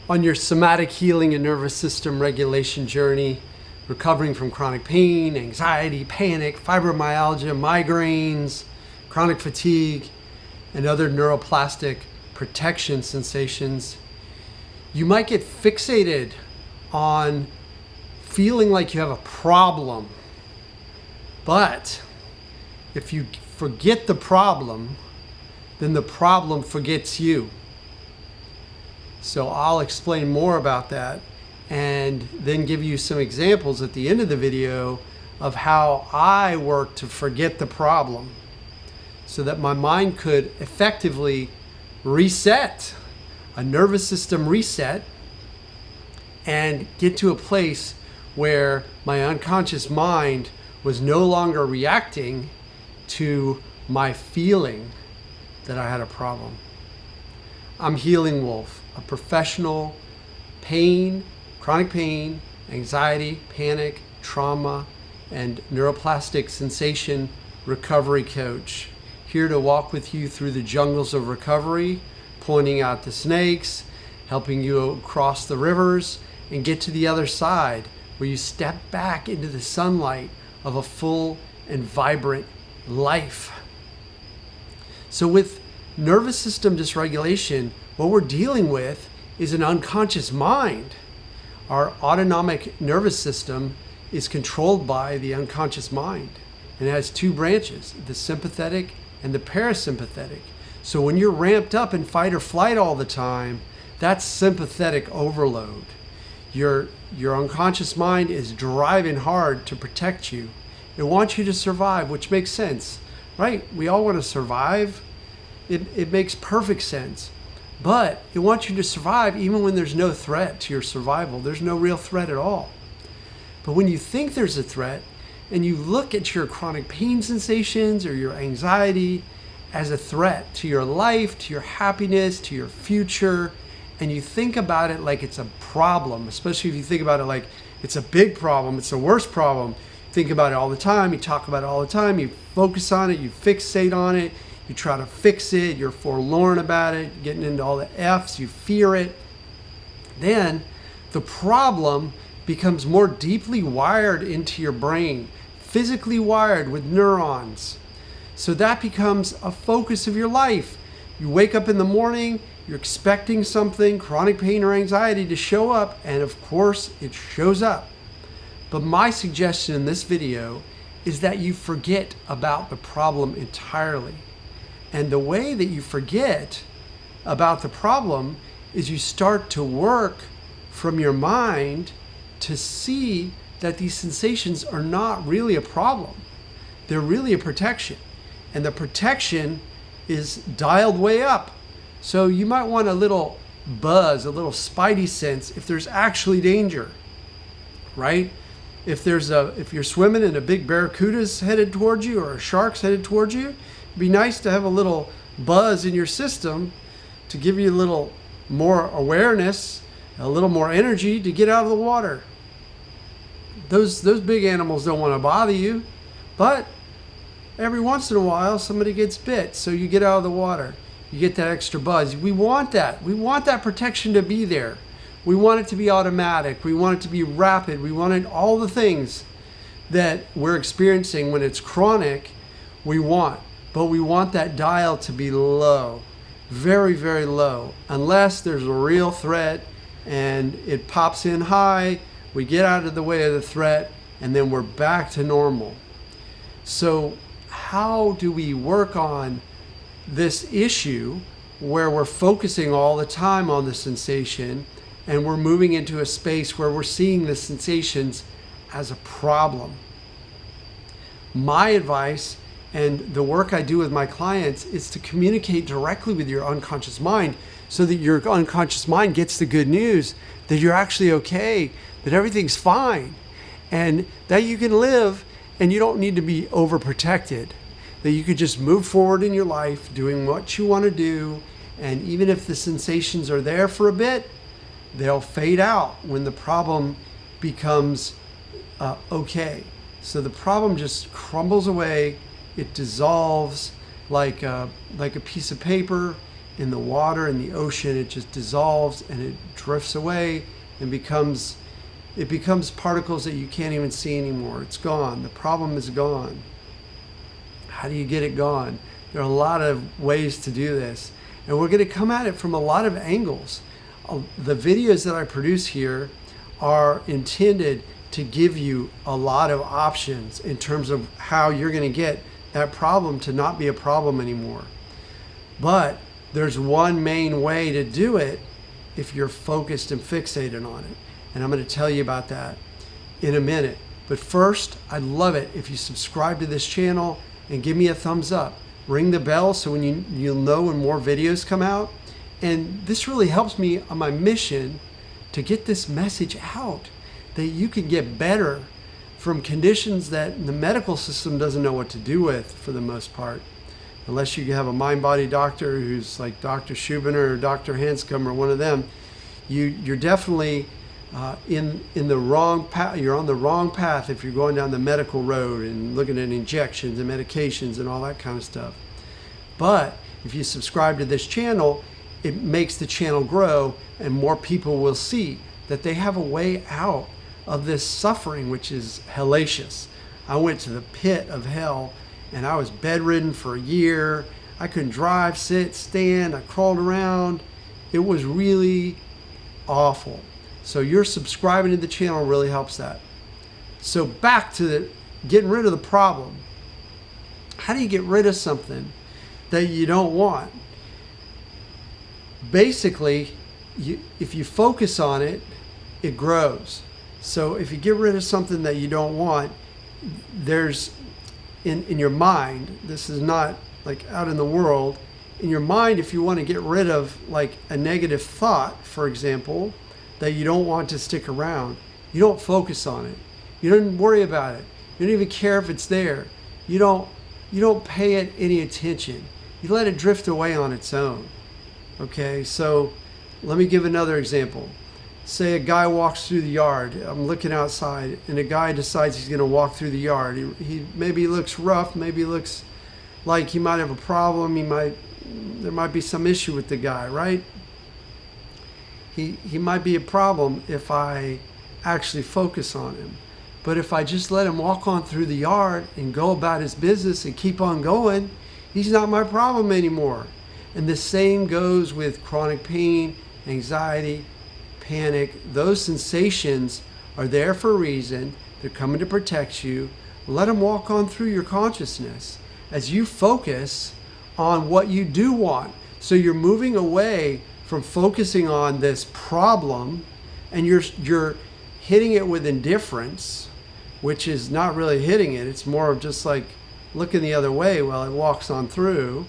on your somatic healing and nervous system regulation journey, recovering from chronic pain, anxiety, panic, fibromyalgia, migraines, chronic fatigue, and other neuroplastic protection sensations, you might get fixated on feeling like you have a problem. But if you forget the problem, then the problem forgets you. So I'll explain more about that and then give you some examples at the end of the video of how I work to forget the problem so that my mind could effectively reset, a nervous system reset, and get to a place where my unconscious mind was no longer reacting to my feeling that I had a problem. I'm Healing Wolf, a professional chronic pain, anxiety, panic, trauma, and neuroplastic sensation recovery coach. Here to walk with you through the jungles of recovery, pointing out the snakes, helping you cross the rivers, and get to the other side where you step back into the sunlight of a full and vibrant life. So with nervous system dysregulation, what we're dealing with is an unconscious mind. Our autonomic nervous system is controlled by the unconscious mind, and it has two branches, the sympathetic and the parasympathetic. So when you're ramped up in fight or flight all the time, that's sympathetic overload. Your unconscious mind is driving hard to protect you. It wants you to survive, which makes sense, right? We all want to survive. It makes perfect sense. But it wants you to survive even when there's no threat to your survival. There's no real threat at all. But when you think there's a threat and you look at your chronic pain sensations or your anxiety as a threat to your life, to your happiness, to your future, and you think about it like it's a problem, especially if you think about it like it's a big problem, it's the worst problem. Think about it all the time, you talk about it all the time, you focus on it, you fixate on it, you try to fix it, you're forlorn about it, getting into all the F's, you fear it. Then the problem becomes more deeply wired into your brain, physically wired with neurons. So that becomes a focus of your life. You wake up in the morning, you're expecting something, chronic pain or anxiety, to show up, and of course it shows up. But my suggestion in this video is that you forget about the problem entirely. And the way that you forget about the problem is you start to work from your mind to see that these sensations are not really a problem. They're really a protection. And the protection is dialed way up. So you might want a little buzz, a little spidey sense if there's actually danger, right? If you're swimming and a big barracuda's headed towards you or a shark's headed towards you, it'd be nice to have a little buzz in your system to give you a little more awareness, a little more energy to get out of the water. Those big animals don't want to bother you, but every once in a while somebody gets bit, so you get out of the water. You get that extra buzz. We want that. We want that protection to be there. We want it to be automatic. We want it to be rapid. We want it, all the things that we're experiencing when it's chronic, we want. But we want that dial to be low, very, very low, unless there's a real threat and it pops in high, we get out of the way of the threat, and then we're back to normal. So how do we work on this issue where we're focusing all the time on the sensation and we're moving into a space where we're seeing the sensations as a problem? My advice and the work I do with my clients is to communicate directly with your unconscious mind so that your unconscious mind gets the good news that you're actually okay, that everything's fine, and that you can live and you don't need to be overprotected, that you could just move forward in your life doing what you want to do, and even if the sensations are there for a bit, they'll fade out when the problem becomes okay. So the problem just crumbles away, it dissolves like a piece of paper in the water, in the ocean. It just dissolves and it drifts away and becomes particles that you can't even see anymore. It's gone. The problem is gone. How do you get it gone? There are a lot of ways to do this, and we're going to come at it from a lot of angles. The videos that I produce here are intended to give you a lot of options in terms of how you're going to get that problem to not be a problem anymore. But there's one main way to do it if you're focused and fixated on it. And I'm going to tell you about that in a minute. But first, I'd love it if you subscribe to this channel and give me a thumbs up. Ring the bell so when you'll know when more videos come out. And this really helps me on my mission to get this message out, that you can get better from conditions that the medical system doesn't know what to do with for the most part. Unless you have a mind-body doctor who's like Dr. Schubiner or Dr. Hanscom or one of them, you're definitely in the wrong path. You're on the wrong path if you're going down the medical road and looking at injections and medications and all that kind of stuff. But if you subscribe to this channel, it makes the channel grow and more people will see that they have a way out of this suffering, which is hellacious. I went to the pit of hell and I was bedridden for a year. I couldn't drive, sit, stand. I crawled around. It was really awful. So your subscribing to the channel really helps that. So back to getting rid of the problem. How do you get rid of something that you don't want? Basically, if you focus on it, it grows. So if you get rid of something that you don't want, there's in your mind, this is not like out in the world, in your mind, if you want to get rid of like a negative thought, for example, that you don't want to stick around, you don't focus on it. You don't worry about it. You don't even care if it's there. You don't pay it any attention. You let it drift away on its own. Okay, so let me give another example. Say a guy walks through the yard. I'm looking outside, and a guy decides he's going to walk through the yard. He maybe looks rough, maybe looks like he might have a problem. There might be some issue with the guy, right? He might be a problem if I actually focus on him. But if I just let him walk on through the yard and go about his business and keep on going, he's not my problem anymore. And the same goes with chronic pain, anxiety, panic. Those sensations are there for a reason. They're coming to protect you. Let them walk on through your consciousness as you focus on what you do want. So you're moving away from focusing on this problem, and you're hitting it with indifference, which is not really hitting it. It's more of just like looking the other way while it walks on through.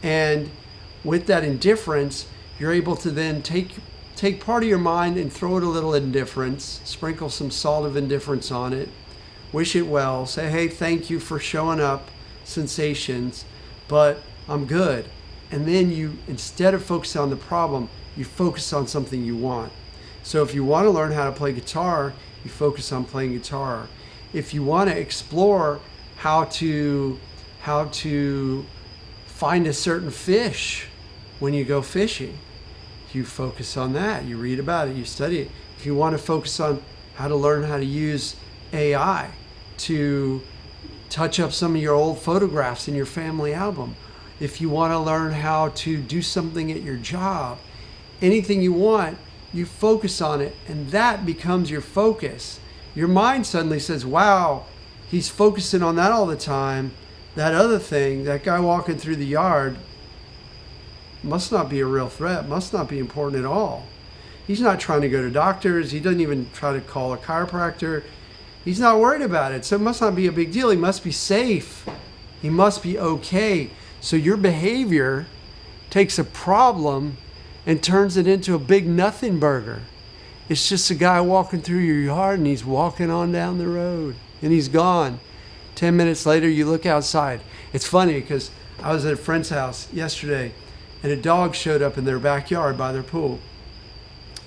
And with that indifference, you're able to then take part of your mind and throw it a little indifference, sprinkle some salt of indifference on it, wish it well, say, hey, thank you for showing up, sensations, but I'm good. And then you, instead of focusing on the problem, you focus on something you want. So if you want to learn how to play guitar, you focus on playing guitar. If you want to explore how to find a certain fish when you go fishing, you focus on that. You read about it, you study it. If you want to focus on how to learn how to use AI to touch up some of your old photographs in your family album, if you want to learn how to do something at your job, anything you want, you focus on it, and that becomes your focus. Your mind suddenly says, wow, he's focusing on that all the time. That other thing, that guy walking through the yard, must not be a real threat, must not be important at all. He's not trying to go to doctors. He doesn't even try to call a chiropractor. He's not worried about it. So it must not be a big deal. He must be safe. He must be okay. So your behavior takes a problem and turns it into a big nothing burger. It's just a guy walking through your yard and he's walking on down the road and he's gone. 10 minutes later, you look outside. It's funny because I was at a friend's house yesterday and a dog showed up in their backyard by their pool.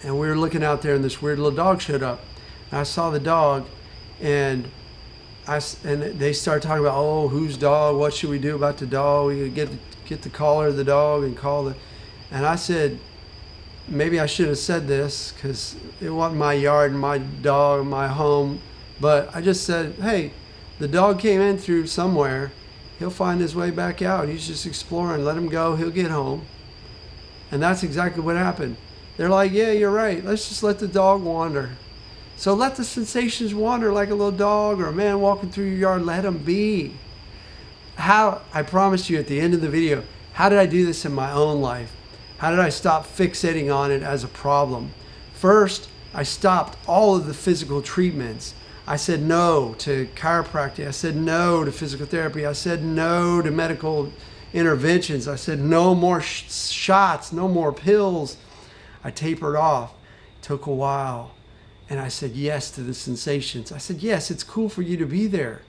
And we were looking out there and this weird little dog showed up. And I saw the dog and they started talking about, oh, whose dog? What should we do about the dog? We get the collar of the dog and call the And I said, maybe I should have said this because it wasn't my yard and my dog, my home. But I just said, hey, the dog came in through somewhere. He'll find his way back out. He's just exploring. Let him go. He'll get home. And that's exactly what happened. They're like, yeah, you're right. Let's just let the dog wander. So let the sensations wander like a little dog or a man walking through your yard. Let them be. How, I promised you at the end of the video, how did I do this in my own life? How did I stop fixating on it as a problem? First, I stopped all of the physical treatments. I said no to chiropractic. I said no to physical therapy. I said no to medical interventions. I said no more shots, no more pills. I tapered off. It took a while. And I said yes to the sensations. I said, yes, it's cool for you to be there.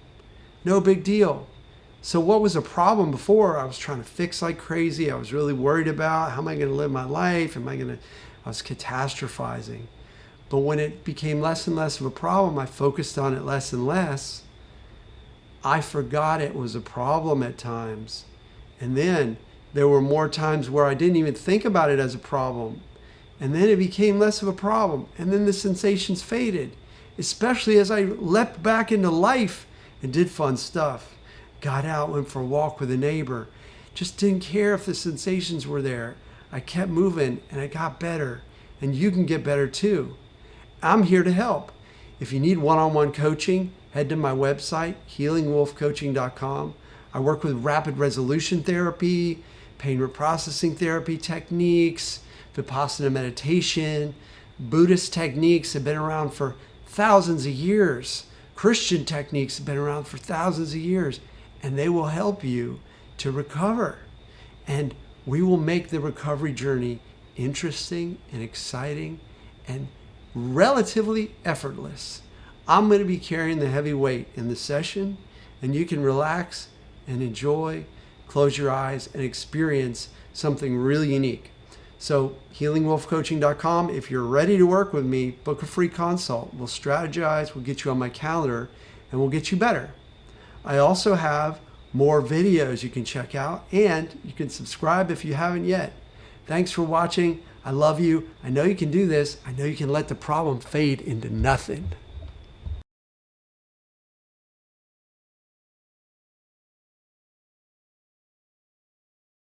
No big deal. So what was a problem before? I was trying to fix like crazy. I was really worried about how am I going to live my life? I was catastrophizing. But when it became less and less of a problem, I focused on it less and less. I forgot it was a problem at times. And then there were more times where I didn't even think about it as a problem. And then it became less of a problem. And then the sensations faded, especially as I leapt back into life and did fun stuff. Got out, went for a walk with a neighbor. Just didn't care if the sensations were there. I kept moving and I got better. And you can get better too. I'm here to help. If you need one-on-one coaching, head to my website, healingwolfcoaching.com. I work with rapid resolution therapy, pain reprocessing therapy techniques, Vipassana meditation. Buddhist techniques have been around for thousands of years. Christian techniques have been around for thousands of years, and they will help you to recover. And we will make the recovery journey interesting and exciting and relatively effortless. I'm going to be carrying the heavy weight in the session, and you can relax and enjoy, close your eyes, and experience something really unique. So healingwolfcoaching.com. If you're ready to work with me, book a free consult. We'll strategize, we'll get you on my calendar, and we'll get you better. I also have more videos you can check out, and you can subscribe if you haven't yet. Thanks for watching. I love you. I know you can do this. I know you can let the problem fade into nothing.